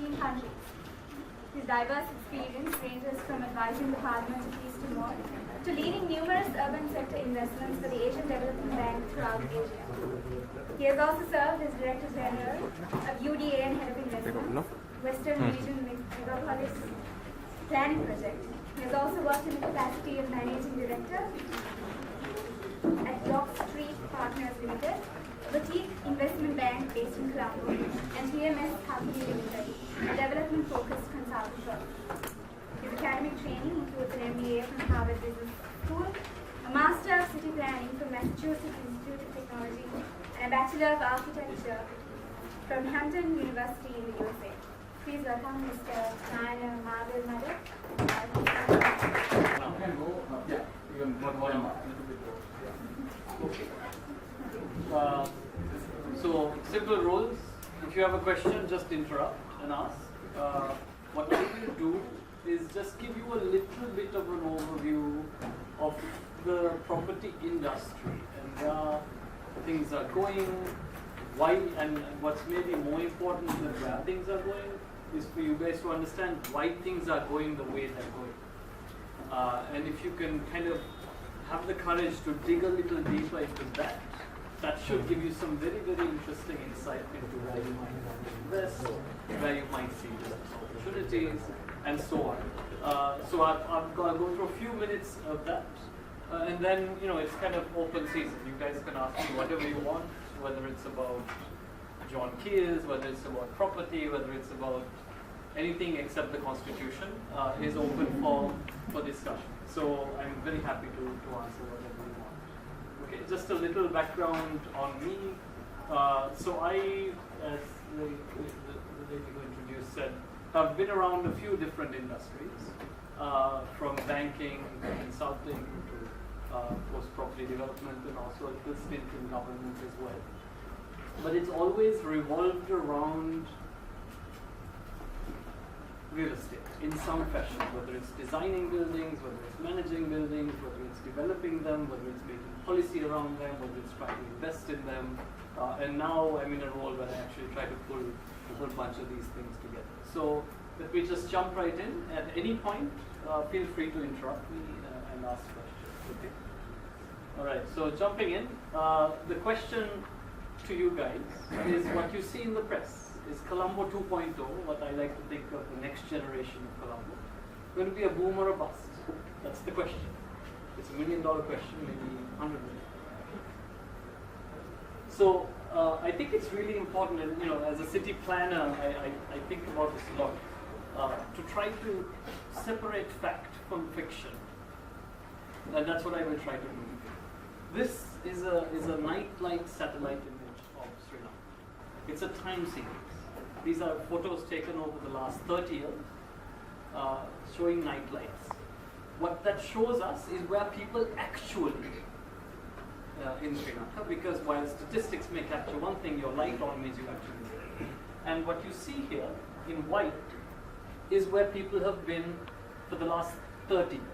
15 countries. His diverse experience ranges from advising the Parliament of East Timor to leading numerous urban sector investments for the Asian Development Bank throughout Asia. He has also served as Director General of UDA and Head of Investments, Western Region Megapolis Planning Project. He has also worked in the capacity of Managing Director at Dock Street Partners Limited, a boutique investment bank based in Colombo, and TMS Company Limited, a development-focused consulting firm. His academic training includes an MBA from Harvard Business School, a Master of City Planning from Massachusetts Institute of Technology, and a Bachelor of Architecture from Hampton University in the USA. Please welcome Mr. Nayana Mawilmada. So, simple rules. If you have a question, just interrupt and ask. What I will do is just give you a little bit of an overview of the property industry and where things are going, why, and what's maybe more important than where things are going is for you guys to understand why things are going the way they're going. And if you can kind of have the courage to dig a little deeper into that, that should give you some very, very interesting insight into where you might invest, where you might see business opportunities, and so on. So I'll go through a few minutes of that, and then it's kind of open season. You guys can ask me whatever you want, whether it's about John Keys, whether it's about property, whether it's about anything except the Constitution is open for discussion. So I'm very happy to answer whatever you want. Okay, just a little background on me. So I, as the lady who introduced said, have been around a few different industries, from banking to consulting to post-property development, and also a little stint in government as well. But it's always revolved around real estate in some fashion, whether it's designing buildings, whether it's managing buildings, whether it's developing them, whether it's making policy around them, whether it's trying to invest in them. And now I'm in a role where I actually try to pull a whole bunch of these things together. So let me just jump right in. At any point, feel free to interrupt me and ask questions. Okay. All right, so jumping in, the question to you guys is what you see in the press. Is Colombo 2.0, what I like to think of the next generation of Colombo, going to be a boom or a bust? That's the question. It's $1 million question, maybe 100 million. So I think it's really important, and as a city planner, I think about this a lot, to try to separate fact from fiction. And that's what I will try to do. This is a night-light satellite image of Sri Lanka. It's a time series. These are photos taken over the last 30 years, showing night lights. What that shows us is where people actually in Sri Lanka, because while statistics may capture one thing, your light on means you actually live. And what you see here in white is where people have been for the last 30 years.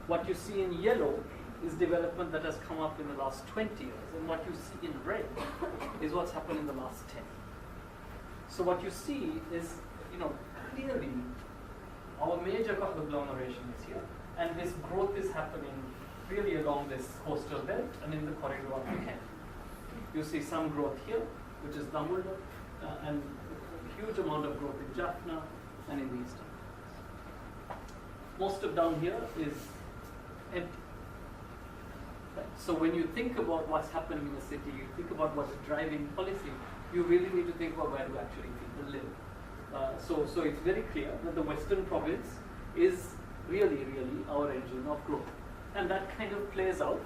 What you see in yellow is development that has come up in the last 20 years. And what you see in red is what's happened in the last 10. So what you see is, clearly our major agglomeration is here, and this growth is happening really along this coastal belt and in the corridor of the Kent. You see some growth here, which is Damulda, and a huge amount of growth in Jaffna and in the eastern. Most of down here is empty. Right? So when you think about what's happening in the city, you think about what's driving policy, you really need to think about where do actually people live. So it's very clear that the Western province is really our engine of growth. And that kind of plays out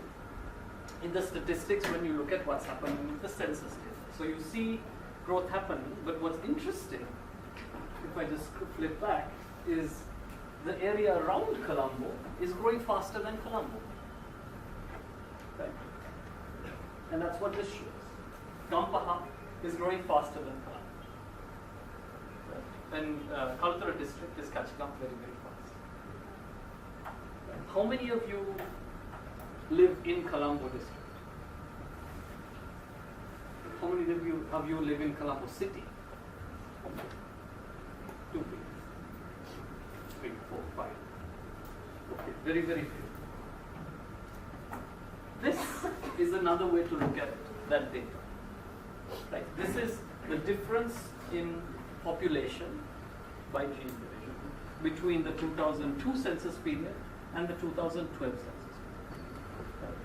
in the statistics when you look at what's happening in the census data. So you see growth happening, but what's interesting, if I just flip back, is the area around Colombo is growing faster than Colombo. Right? And that's what this shows. Gampaha is growing faster than Colombo. Right? And Kaltara district is catching up very fast. Right? How many of you live in Colombo district? How many of you live in Colombo city? 2 billion. 3, 4, 5. Okay, very, very few. This is another way to look at that data. Right? This is the difference in population by gene division between the 2002 census period and the 2012 census period.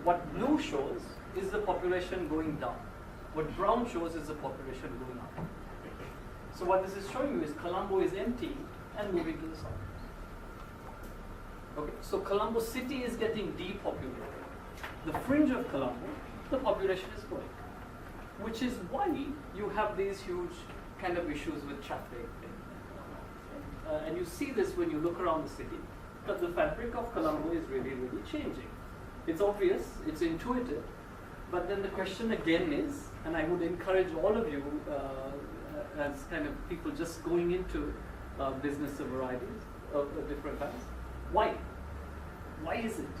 What blue shows is the population going down. What brown shows is the population going up. So what this is showing you is Colombo is empty and moving to the suburbs. Okay, so Colombo city is getting depopulated. The fringe of Colombo, the population is growing, which is why you have these huge kind of issues with traffic. And you see this when you look around the city, but the fabric of Colombo is really, really changing. It's obvious, it's intuitive, but then the question again is, and I would encourage all of you as kind of people just going into business of varieties of different kinds, why? Why is it?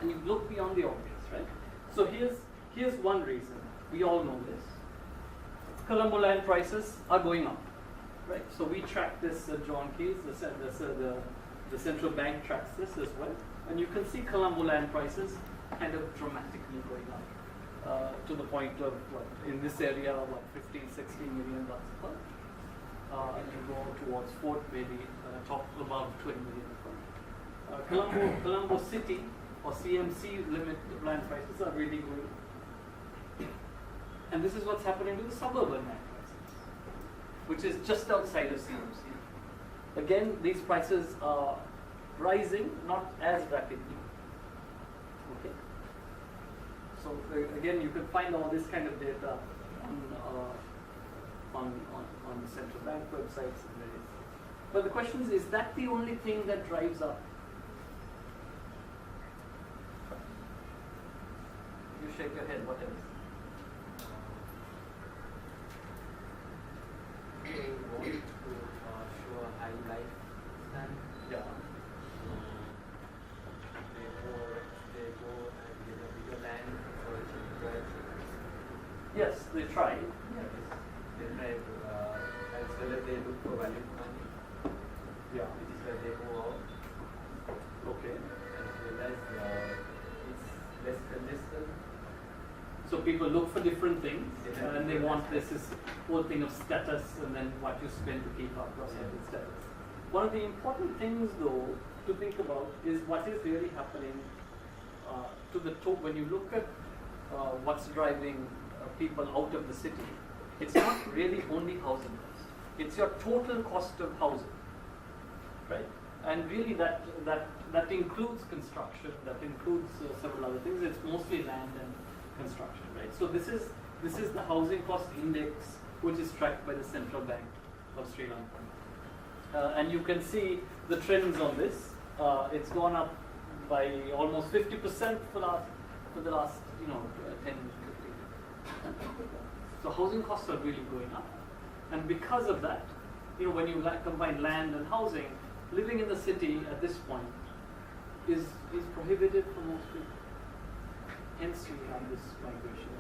And you look beyond the obvious, right? So here's one reason. We all know this. Colombo land prices are going up, right? So we track this at John Keyes, the central bank tracks this as well. And you can see Colombo land prices kind of dramatically going up to the point of, what, in this area, 15, 16 million bucks a per. You go towards Fort, maybe top above 20 million a per. Colombo City or CMC limit land prices are really going up. And this is what's happening to the suburban land prices, which is just outside of CMC. Again, these prices are rising, not as rapidly. Okay. So again, you can find all this kind of data on the central bank websites and various. But the question is that the only thing that drives up? You shake your head. What else? They want to show a high lifespan. Yeah. They go and get a bigger land for cheap prices. Yes, they try. Yes. They try to, as well as they look for value for money. Yeah. Which is where they go out. Okay. As well as it's less congested. So people look for different things, and they want this whole thing of status, and then what you spend to keep up your certain status. One of the important things, though, to think about is what is really happening to the top. When you look at what's driving people out of the city, it's not really only housing cost. It's your total cost of housing, right? And really that includes construction, that includes several other things. It's mostly land and construction, right? So this is the housing cost index, which is tracked by the Central Bank of Sri Lanka, and you can see the trends on this. It's gone up by almost 50% for the last 10, 15 years. So housing costs are really going up, and because of that, when you combine land and housing, living in the city at this point is prohibited for most people. Hence we have this migration.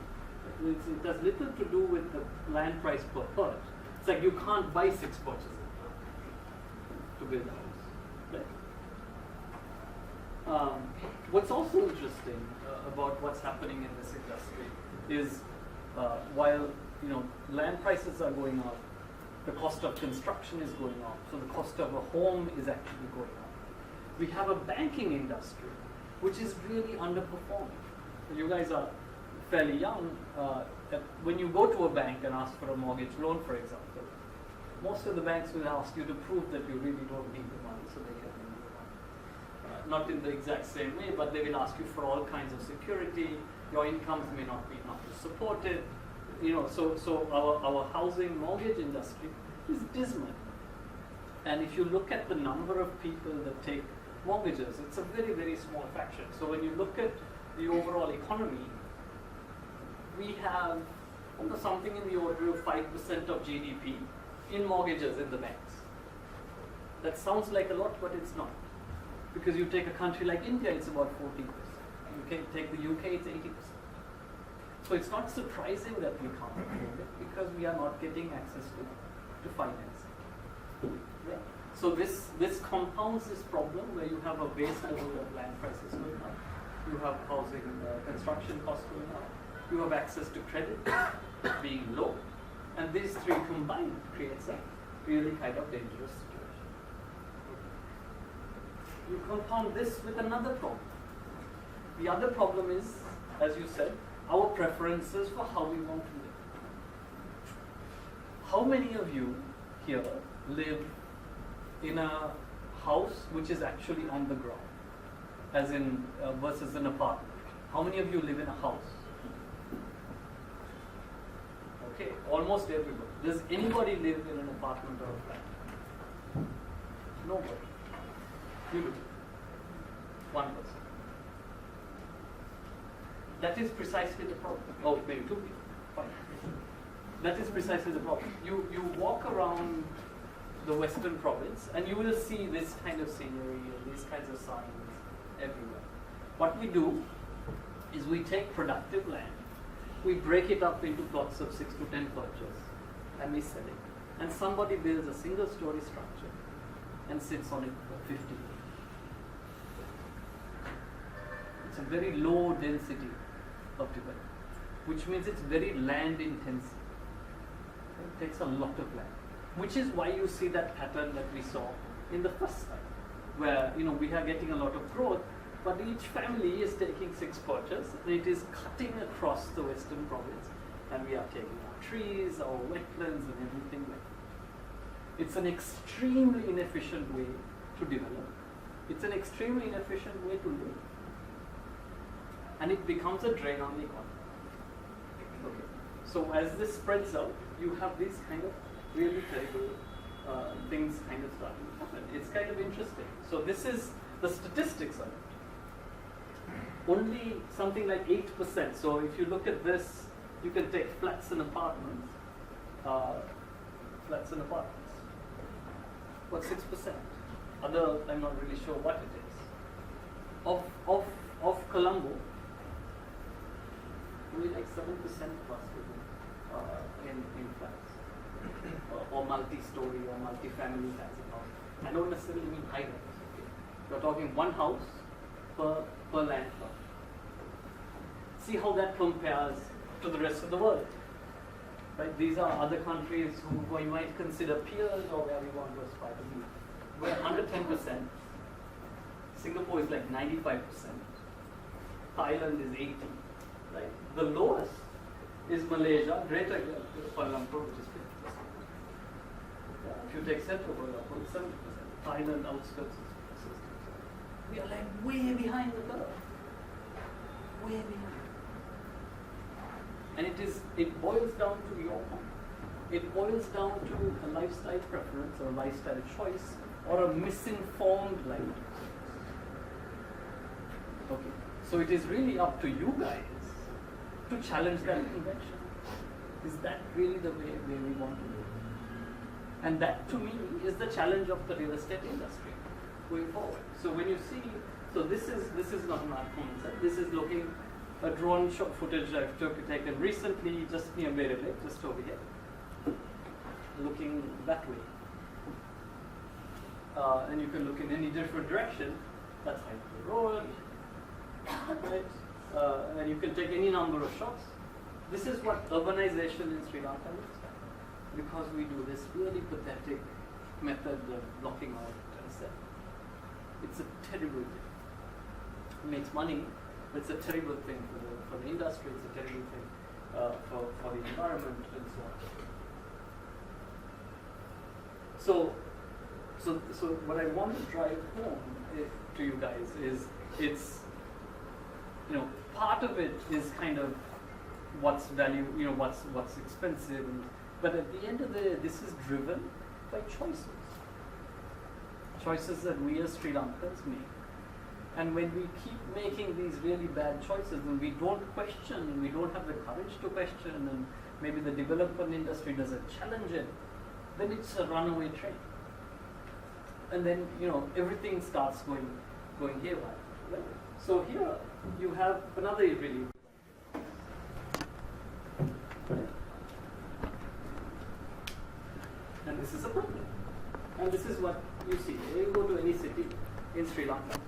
It has little to do with the land price per per. It's like you can't buy 6 purchases to build a house. Right? What's also interesting about what's happening in this industry is while land prices are going up, the cost of construction is going up. So the cost of a home is actually going up. We have a banking industry which is really underperforming. You guys are fairly young. When you go to a bank and ask for a mortgage loan, for example, most of the banks will ask you to prove that you really don't need the money, so they can lend you money. Not in the exact same way, but they will ask you for all kinds of security. Your incomes may not be enough to support it. So our housing mortgage industry is dismal. And if you look at the number of people that take mortgages, it's a very, very small fraction. So when you look at the overall economy, we have something in the order of 5% of GDP in mortgages in the banks. That sounds like a lot, but it's not. Because you take a country like India, it's about 40%. You can take the UK, it's 80%. So it's not surprising that we can't afford it, because we are not getting access to finance. Yeah. So this compounds this problem where you have a base level of land prices going up, you have housing construction costs going up, you have access to credit being low, and these three combined creates a really kind of dangerous situation. You compound this with another problem. The other problem is, as you said, our preferences for how we want to live. How many of you here live in a house which is actually on the ground, as in versus an apartment? How many of you live in a house? Okay, almost everybody. Does anybody live in an apartment or a flat? Nobody. You do. One person. That is precisely the problem. Oh, maybe two people. Fine. That is precisely the problem. You walk around the Western province and you will see this kind of scenery and these kinds of signs everywhere. What we do is we take productive land, we break it up into plots of 6 to 10 perches, and we sell it. And somebody builds a single-story structure and sits on it for 50 years. It's a very low density of development, which means it's very land intensive. It takes a lot of land, which is why you see that pattern that we saw in the first slide, where we are getting a lot of growth, but each family is taking 6 perches and it is cutting across the Western province, and we are taking our trees, our wetlands, and everything like that. It's an extremely inefficient way to develop. It's an extremely inefficient way to live. And it becomes a drain on the economy. Okay. So as this spreads out, you have these kind of really terrible things kind of starting to happen. It's kind of interesting. So this is the statistics of it. Only something like 8%. So if you look at this, you can take flats and apartments. What, 6%? Other, I'm not really sure what it is. Of Colombo, only like 7% plus in flats, or multi-story or multi-family kinds of house. I don't necessarily mean high rise. Okay? We're talking one house per land plot. See how that compares to the rest of the world. Right? These are other countries who you might consider peers or where we want to aspire to be. We're under 10%. Singapore is like 95%. Thailand is 80%. Right? The lowest is Malaysia, Greater Kuala Lumpur, which is 50%. Yeah, if you take Central Kuala Lumpur, it's 70%. Thailand outskirts is 60%. We are like way behind the curve. Way behind. And it boils down to your point. It boils down to a lifestyle preference or a lifestyle choice or a misinformed life. Okay. So it is really up to you guys to challenge that convention. Is that really the way we want to live? And that to me is the challenge of the real estate industry going forward. So when you see, so this is not an art concept. This is looking a drone shot footage I've taken recently just near Berry Lake, just over here, looking that way. And you can look in any different direction. That's like the road, right? And you can take any number of shots. This is what urbanization in Sri Lanka looks like, because we do this really pathetic method of blocking out and set. It's a terrible thing. It makes money, but it's a terrible thing for the industry. It's a terrible thing for the environment and so on. So what I want to drive home to you guys is it's part of it is kind of what's value, what's expensive, but at the end of the day, this is driven by choices that we as Sri Lankans make. And when we keep making these really bad choices and we don't question, we don't have the courage to question, and maybe the development industry doesn't challenge it, then it's a runaway train. And then everything starts going haywire. Right? So here you have another really. And this is a problem. And this is what you see. When you go to any city in Sri Lanka,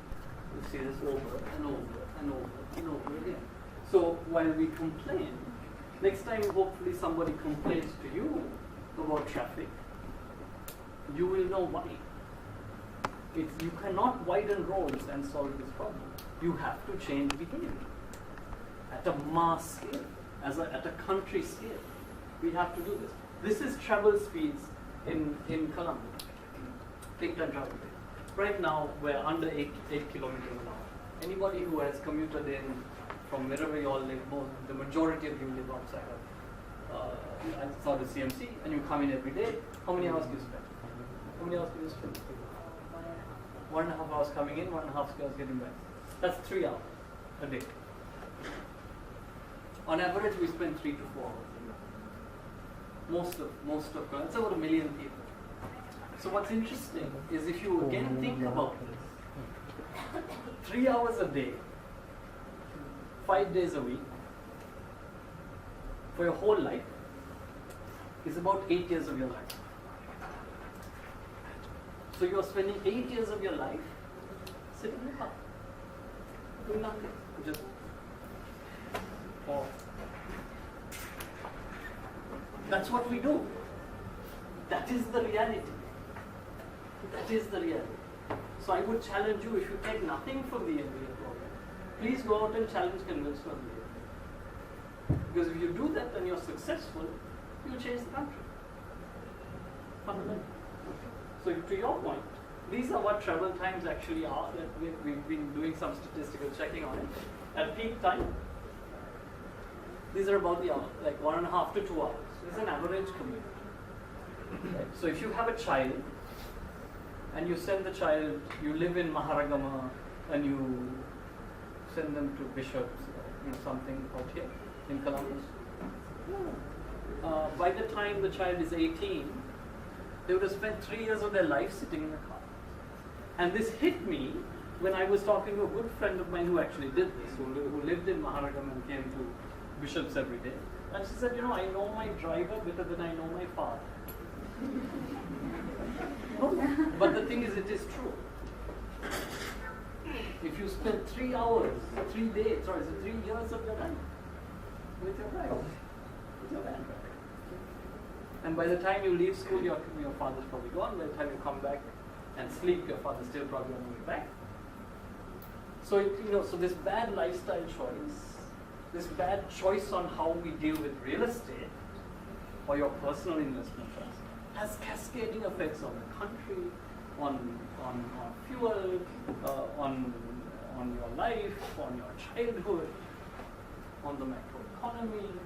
you see this over and over and over and over again. So while we complain, next time hopefully somebody complains to you about traffic, you will know why. You cannot widen roads and solve this problem. You have to change behavior at a mass scale, at a country scale. We have to do this. This is travel speeds in Colombo. Peak time travel. Right now we're under 8 kilometers an hour. Anybody who has commuted in from wherever you all live, the majority of you live outside of CMC, and you come in every day. How many hours do you spend? How many hours do you spend? 1.5 hours coming in, 1.5 hours getting back. That's 3 hours a day. On average, we spend 3 to 4 hours. Most of it's about 1 million people. So what's interesting is if you again think about this, 3 hours a day, 5 days a week, for your whole life, is about 8 years of your life. So you're spending 8 years of your life sitting in the car, doing nothing, just that's what we do. That is the reality. That is the reality. So I would challenge you, if you take nothing from the MBA program, please go out and challenge convince from the MBA. Because if you do that and you're successful, you'll change the country. Fundamentally. So to your point, these are what travel times actually are. That we've been doing some statistical checking on it. At peak time, these are about the hour, like 1.5 to 2 hours. This is an average commute. Right? So if you have a child, and you send the child, you live in Maharagama, and you send them to Bishops, something out here in Colombo. By the time the child is 18, they would have spent 3 years of their life sitting in the car. And this hit me when I was talking to a good friend of mine who actually did this, who lived in Maharagama and came to Bishops every day. And she said, I know my driver better than I know my father. But the thing is, it is true. If you spend 3 hours, 3 days, 3 years of your life with your driver, with your van driver. And by the time you leave school, your father's probably gone. By the time you come back and sleep, your father's still probably on the way back. So, so this bad lifestyle choice, this bad choice on how we deal with real estate or your personal investment trust has cascading effects on the country, on fuel, on your life, on your childhood, on the macroeconomy.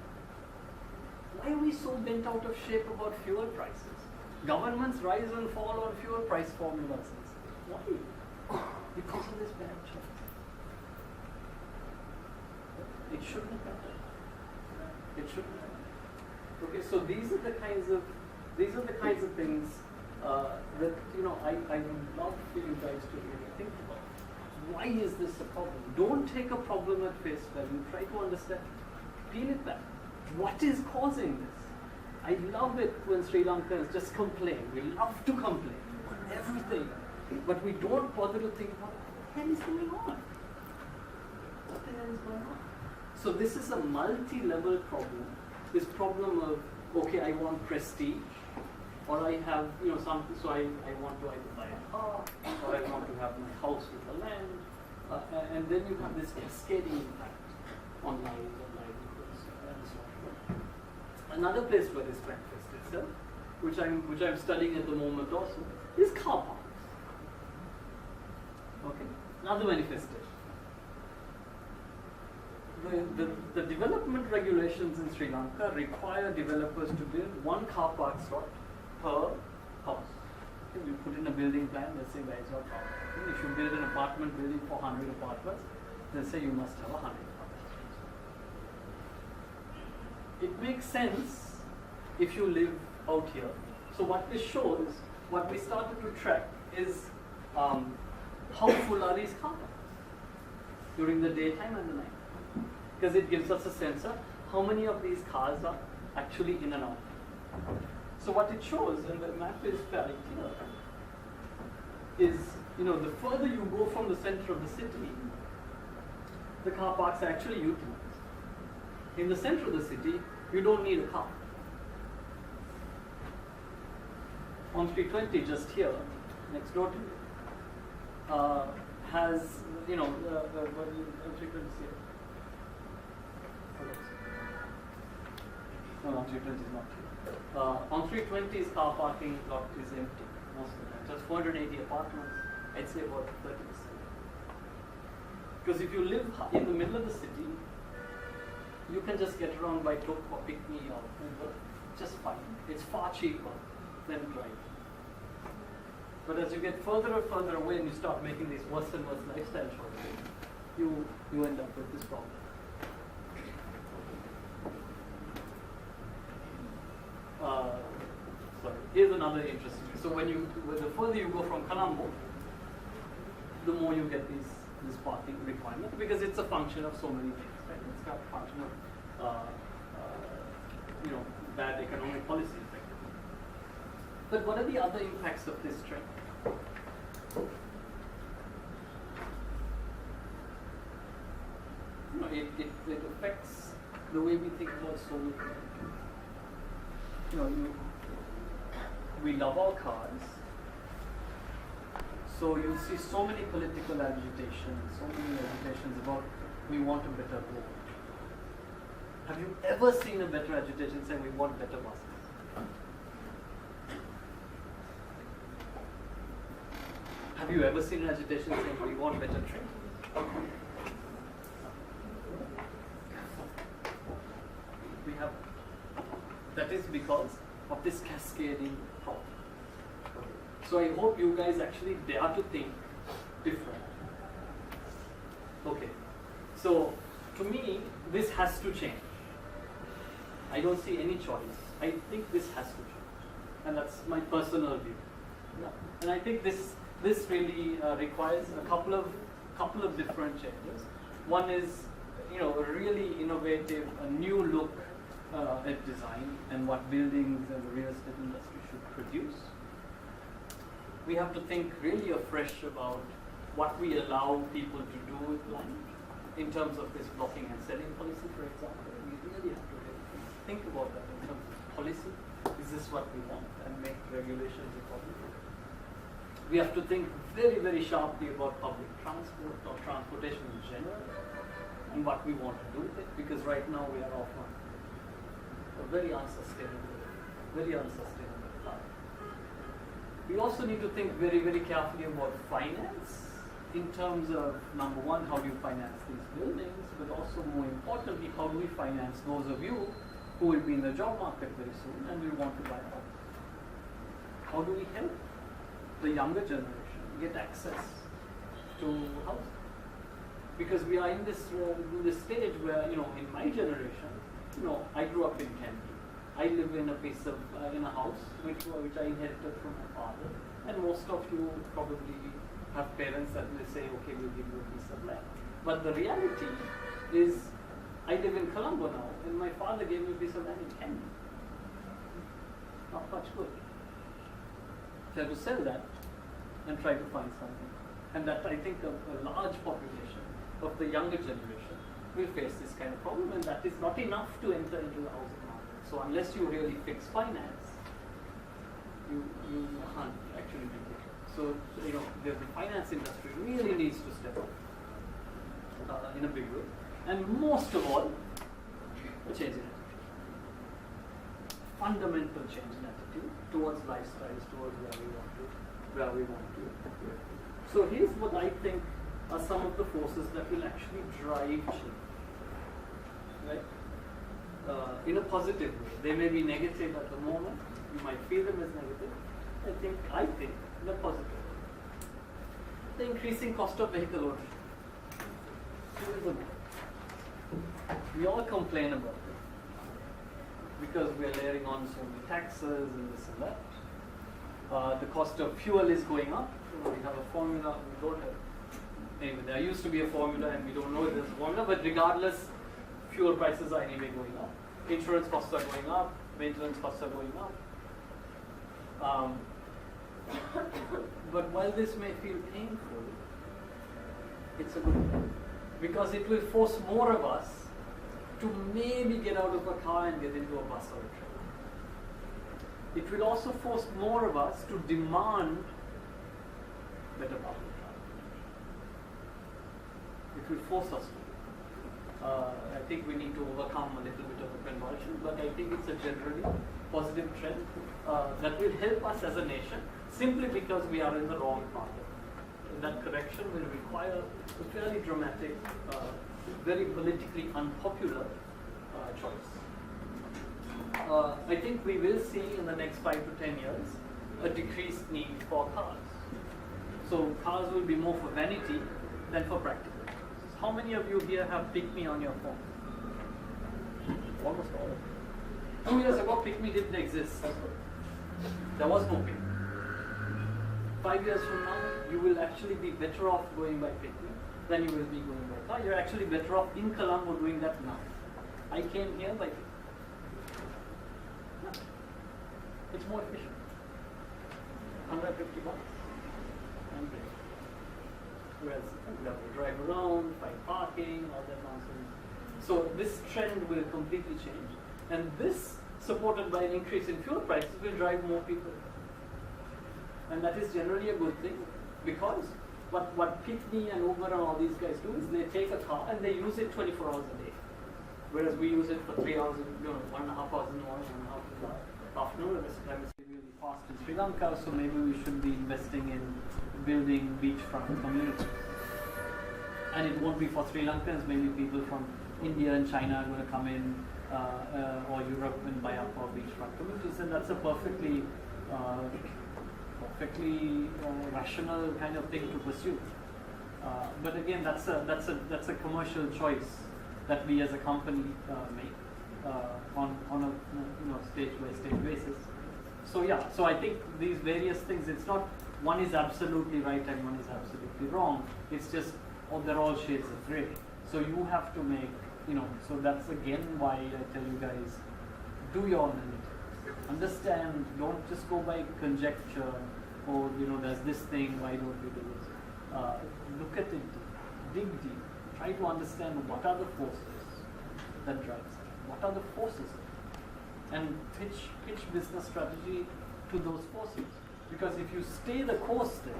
Why are we so bent out of shape about fuel prices? Governments rise and fall on fuel price formulas. Why? Because of this bad choice. It shouldn't happen. It shouldn't happen. Okay, so these are the kinds of things that I would love for you guys to really think about. Why is this a problem? Don't take a problem at face value. Try to understand. Peel it back. What is causing this? I love it when Sri Lankans just complain. We love to complain on everything, but we don't bother to think about what the hell is going on. What the hell is going on? So this is a multi-level problem. This problem of, okay, I want prestige, or I have, something, so I want to either buy a car, or I want to have my house with the land, and then you have this cascading impact on lives and livelihoods and so on. Another place where this manifests itself, which I'm studying at the moment also, is car parks. Okay, another manifestation. The development regulations in Sri Lanka require developers to build 1 car park slot per house. Okay, we put in a building plan, let's say where is your car parking. If you build an apartment building for 100 apartments, they'll say you must have 100 apartments. It makes sense if you live out here. So what this shows, what we started to track is how full are these car parks during the daytime and the night. Because it gives us a sense of how many of these cars are actually in and out. So what it shows, and the map is fairly clear, is, the further you go from the center of the city, the car parks are actually utilized. In the center of the city, you don't need a car. On 320, just here, next door to you, has, on 320 here. No, on 320 is not here. On 320's car parking lot is empty most of the time. Just 480 apartments, I'd say about 30%. Because if you live in the middle of the city, you can just get around by tuk or pick me or Uber, just fine. It's far cheaper than driving. But as you get further and further away and you start making these worse and worse lifestyle choices, you end up with this problem. Sorry, here's another interesting. So the further you go from Colombo, the more you get this parking requirement, because it's a function of so many things, right? It's got a function of bad economic policy effectively. But what are the other impacts of this trend? It affects the way we think about so many things. We love our cars, so you see so many political agitations, so many agitations about we want a better road. Have you ever seen a better agitation saying we want better buses? Have you ever seen an agitation saying we want better trains? We have. That is because of this cascading problem. So I hope you guys actually dare to think different. Okay. So to me, this has to change. I don't see any choice. I think this has to change. And that's my personal view. Yeah. And I think this really requires a couple of different changes. One is, a really innovative, a new look at design and what buildings and the real estate industry should produce. We have to think really afresh about what we allow people to do with land in terms of this blocking and selling policy, for example. We really have to think about that in terms of policy. Is this what we want? And make regulations important. We have to think very, very sharply about public transport or transportation in general and what we want to do with it, because right now we are off on a very unsustainable path. We also need to think very, very carefully about finance in terms of, number one, how do you finance these buildings, but also more importantly, how do we finance those of you who will be in the job market very soon and will want to buy a house? How do we help the younger generation get access to housing? Because we are in this stage where, in my generation, I grew up in Kent. I live in a house which I inherited from my father, and most of you probably have parents that will say, okay, we'll give you a piece of land. But the reality is, I live in Colombo now, and my father gave me a piece of land in Kent. Not much good. So I have to sell that and try to find something. And that, I think, a large population of the younger generation will face this kind of problem, and that is not enough to enter into the housing market. So unless you really fix finance, you can't actually make it. So the finance industry really needs to step up in a big way, and most of all, a change in attitude, fundamental change in attitude towards lifestyles, towards where we want to. So here's what I think are some of the forces that will actually drive change, right? In a positive way. They may be negative at the moment. You might feel them as negative. I think in a positive way. The increasing cost of vehicle ownership. We all complain about it because we are layering on so many taxes and this and that. The cost of fuel is going up. We have a formula, we don't have. Anyway, there used to be a formula and we don't know if there's a formula, but regardless, fuel prices are anyway going up. Insurance costs are going up, maintenance costs are going up. But while this may feel painful, it's a good thing. Because it will force more of us to maybe get out of a car and get into a bus or a train. It will also force more of us to demand better public transport. It will force us to. I think we need to overcome a little bit of a convulsion, but I think it's a generally positive trend that will help us as a nation, simply because we are in the wrong path. That correction will require a fairly dramatic, very politically unpopular choice. I think we will see in the next 5 to 10 years a decreased need for cars. So cars will be more for vanity than for practical. How many of you here have Pick Me on your phone? Almost all of you. 2 years ago, Pick Me didn't exist. There was no Pick Me. 5 years from now, you will actually be better off going by Pick Me than you will be going by car. You're actually better off in Colombo doing that now. I came here by Pick Me. Yeah. It's more efficient. 150 bucks. And great. Whereas you have to drive around, find parking, all that nonsense. So this trend will completely change, and this, supported by an increase in fuel prices, will drive more people. And that is generally a good thing, because what Pick Me and Uber and all these guys do is they take a car and they use it 24 hours a day, whereas we use it for 3 hours, 1.5 hours in the morning, 1.5 hours in the afternoon. And this is really fast in Sri Lanka, so maybe we should be investing in building beachfront communities. And it won't be for Sri Lankans, maybe people from India and China are going to come in, or Europe, and buy up our beachfront communities, and that's a perfectly rational kind of thing to pursue. But again, that's a commercial choice that we as a company make on a stage by stage basis. So yeah, so I think these various things, it's not one is absolutely right and one is absolutely wrong. It's just, they're all shades of grey. So you have to make, so that's again why I tell you guys, do your analytics. Understand, don't just go by conjecture, or there's this thing, why don't we do this? Look at it, dig deep, try to understand what are the forces that drives it, what are the forces, and pitch business strategy to those forces. Because if you stay the course there,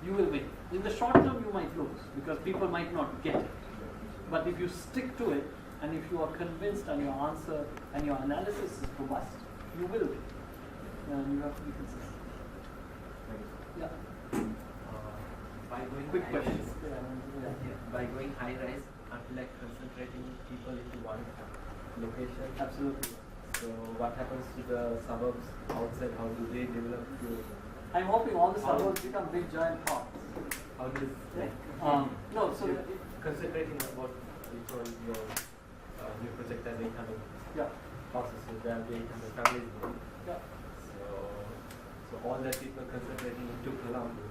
you will win. In the short term, you might lose because people might not get it. But if you stick to it, and if you are convinced and your answer and your analysis is robust, you will win. And you have to be consistent. Yeah. By going Quick high questions. rise, by going high rise, I feel like concentrating people into one location. Absolutely. So what happens to the suburbs outside? How do they develop to? I'm hoping all the suburbs become big giant parks. How do they No, so concentrating about your new project as 800 yeah. houses, so there will be 800 families. Yeah. So all that people concentrating into Colombo,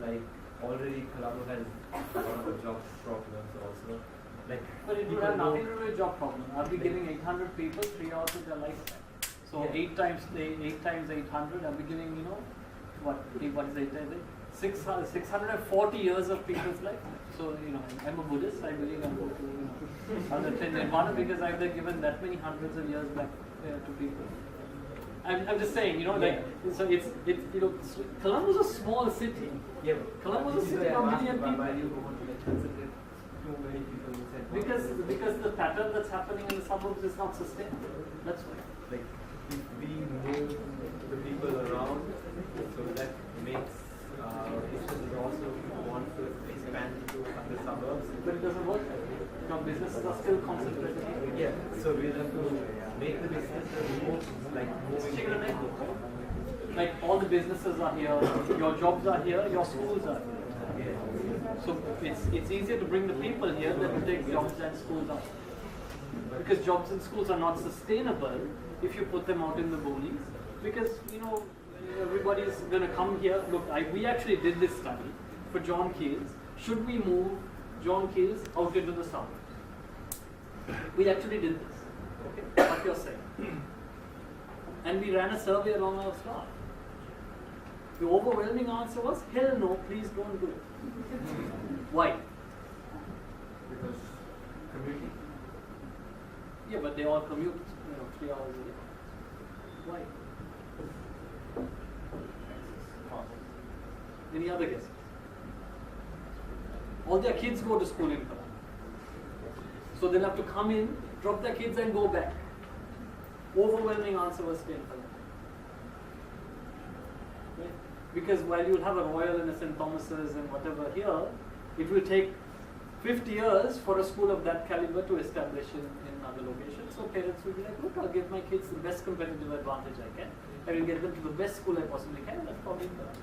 like already Colombo has a lot of job problems also. Like, but it would have nothing to do with job problem. I'll be giving 800 people 3 hours of their lifetime. So yeah. 8 times 800, I'll be giving, what is 8 times 8? 640 years of people's life. So, I'm a Buddhist, I believe I'm going to, I'll attend Nirvana because I've given that many hundreds of years back to people. I'm just saying, so it's Colombo's a small city. Yeah, Colombo's a city of a million people. Why do you want to concentrate too many people inside? Because the pattern that's happening in the suburbs is not sustainable. That's why. Like, if we move the people around, so that makes businesses also want to expand to other suburbs. But it doesn't work that way. Businesses are still concentrated here. Yeah, so we have to make the businesses move, like moving. Chicken and egg. Like all the businesses are here, your jobs are here, your schools are here. So it's easier to bring the people here than to take jobs and schools out. Because jobs and schools are not sustainable if you put them out in the boonies. Because everybody's going to come here. Look, we actually did this study for John Keels. Should we move John Keels out into the suburbs? We actually did this. Okay, what you're saying. And we ran a survey along our staff. The overwhelming answer was, hell no, please don't do it. Why? Because commuting. Yeah, but they all commute, 3 hours a day. Why? Any other guesses? All their kids go to school in Colombo. So they'll have to come in, drop their kids and go back. Overwhelming answer was stay in Colombo. Right? Because while you'll have a Royal and a St. Thomas's and whatever here, it will take 50 years for a school of that caliber to establish in other locations. So parents will be like, look, I'll give my kids the best competitive advantage I can. I will get them to the best school I possibly can, and that's probably correct.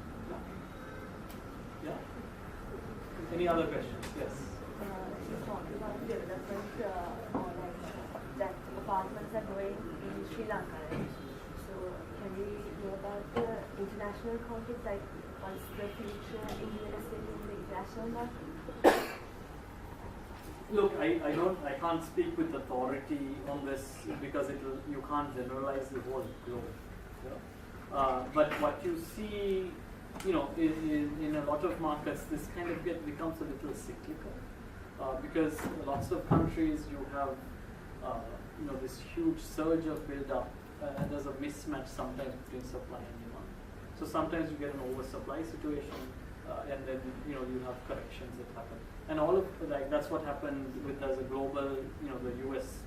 Yeah? Any other questions? Yes. You talked about development that apartments are going in Sri Lanka, right? So can we know about the international context, like what's the future in real estate in the international market? Look, I can't speak with authority on this because you can't generalize the whole globe. Yeah? But what you see, in a lot of markets, this kind of becomes a little cyclical because lots of countries you have, this huge surge of build-up, and there's a mismatch sometimes between supply and demand. So sometimes you get an oversupply situation, and then you have corrections that happen. And all of that's what happened with as a global, the U.S.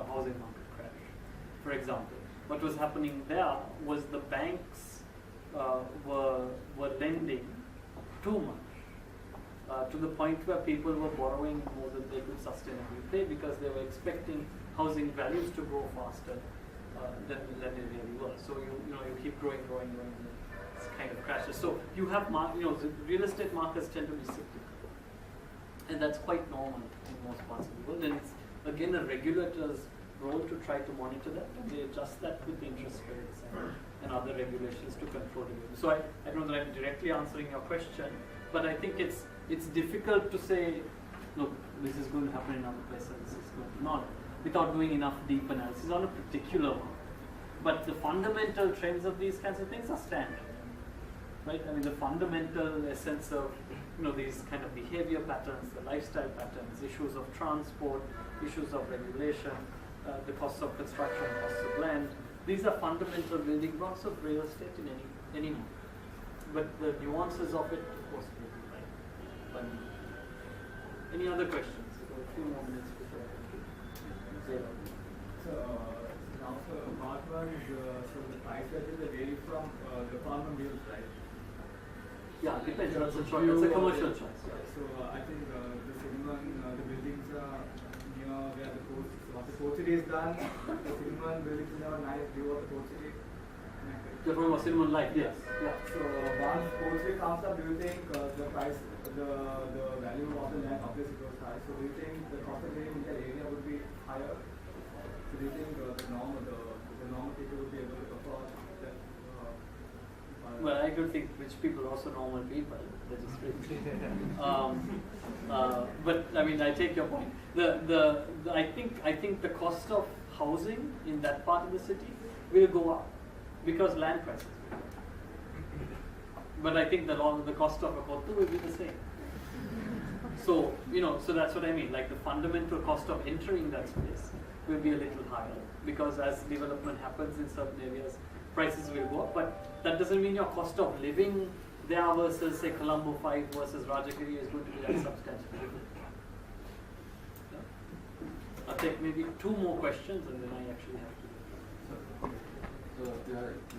Housing market crash, for example. What was happening there was the banks were lending too much to the point where people were borrowing more than they could sustainably pay because they were expecting housing values to grow faster than they really were. So you keep growing, and it kind of crashes. So you have the real estate markets tend to be cyclical. And that's quite normal in most parts of the world. And it's again a regulator's role to try to monitor that, and they adjust that with the interest rates and other regulations to control it. So I don't know that I'm directly answering your question, but I think it's difficult to say, look, this is going to happen in other places, this is going to not, without doing enough deep analysis on a particular one. But the fundamental trends of these kinds of things are standard. Right? I mean, the fundamental essence of these kind of behavior patterns, the lifestyle patterns, issues of transport, issues of regulation, the costs of construction, costs of land. These are fundamental building blocks of real estate in any market. But the nuances of it, of course, will be right. Any other questions? We've got a few more minutes before I can So now for apartments, so the price ranges vary from the apartment deals, right? Yeah, it depends. That's a choice. That's a commercial choice. Yeah. So I think the cinema, the buildings are near where the port. So once the port city is done, the cinema buildings is have a nice view of the port city. You're talking about cinema life, yes. Yeah. So once port city comes up, do you think the price, the value of the land obviously goes high? So do you think the cost of living in that area would be higher? So do you think the normal people would be able to afford that? Well, I don't think rich people are also normal people. They're just rich. But I mean, I take your point. I think the cost of housing in that part of the city will go up because land prices will go up. But I think the cost of a kotu will be the same. So so that's what I mean. Like the fundamental cost of entering that space will be a little higher because as development happens in certain areas, prices will go up, but that doesn't mean your cost of living there versus say Colombo 5 versus Rajagiri is going to be that substantially different. Yeah. I'll take maybe 2 more questions and then I actually have to. So you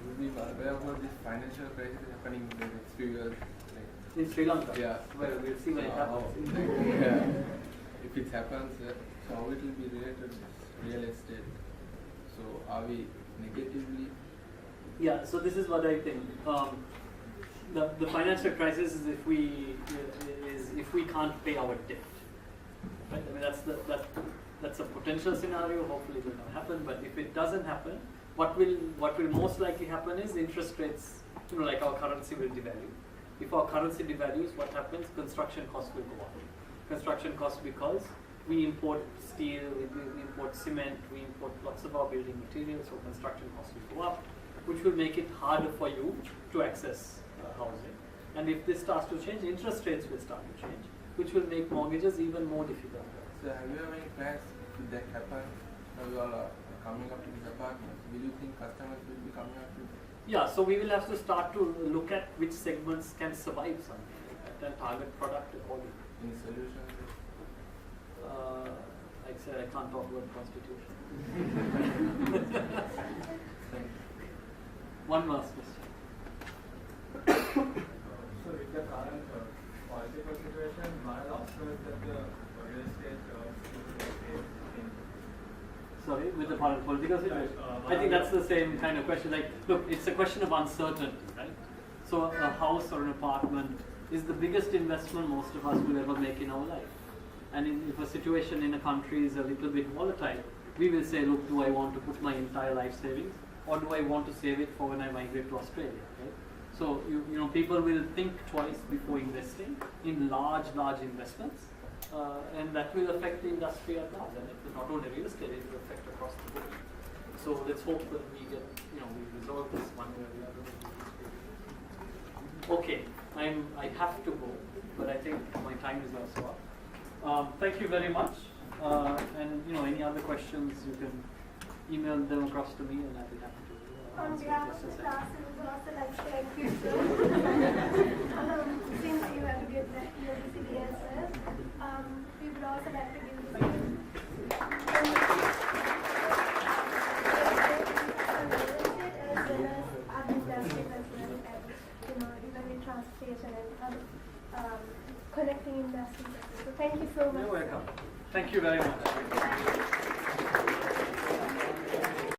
will be aware about this financial crisis happening in the next few years? In Sri Lanka? Yeah. Well, we'll see when it happens. Yeah. If it happens, so how it will be related to real estate? So are we negatively? Yeah, so this is what I think. The financial crisis is if we can't pay our debt. Right? I mean that's a potential scenario. Hopefully it will not happen. But if it doesn't happen, what will most likely happen is interest rates. Like our currency will devalue. If our currency devalues, what happens? Construction costs will go up. Construction costs because we import steel, we import cement, we import lots of our building materials, so construction costs will go up, which will make it harder for you to access housing. And if this starts to change, interest rates will start to change, which will make mortgages even more difficult. So have you have any plans if that happens? Now you all are coming up to these apartments. Will you think customers will be coming up to? Yeah, so we will have to start to look at which segments can survive something like that and target product accordingly. Any solutions? Like I said, I can't talk about constitution. Thank you. One last question. So with the current political situation, one of the obstacles that the real estate in Sorry, with the political situation? I think that's the same kind of question. Like, look, it's a question of uncertainty, right? So a house or an apartment is the biggest investment most of us will ever make in our life. And if a situation in a country is a little bit volatile, we will say, look, do I want to put my entire life savings, or do I want to save it for when I migrate to Australia, right? So, you know, people will think twice before investing in large investments. And that will affect the industry at large, and it will not only real estate, it will affect across the board. So let's hope that we get, you know, we resolve this one way or the other. Okay, I have to go, but I think my time is also up. Thank you very much, and you know, any other questions you can email them across to me, and I'll be happy to. On behalf of the class, we would also like to thank you, sir. Since you have to give the answers, we would also like to give the same. As well as other industries as well, and you know, even in transportation and connecting industries. So thank you so much. You're welcome. Thank you very much.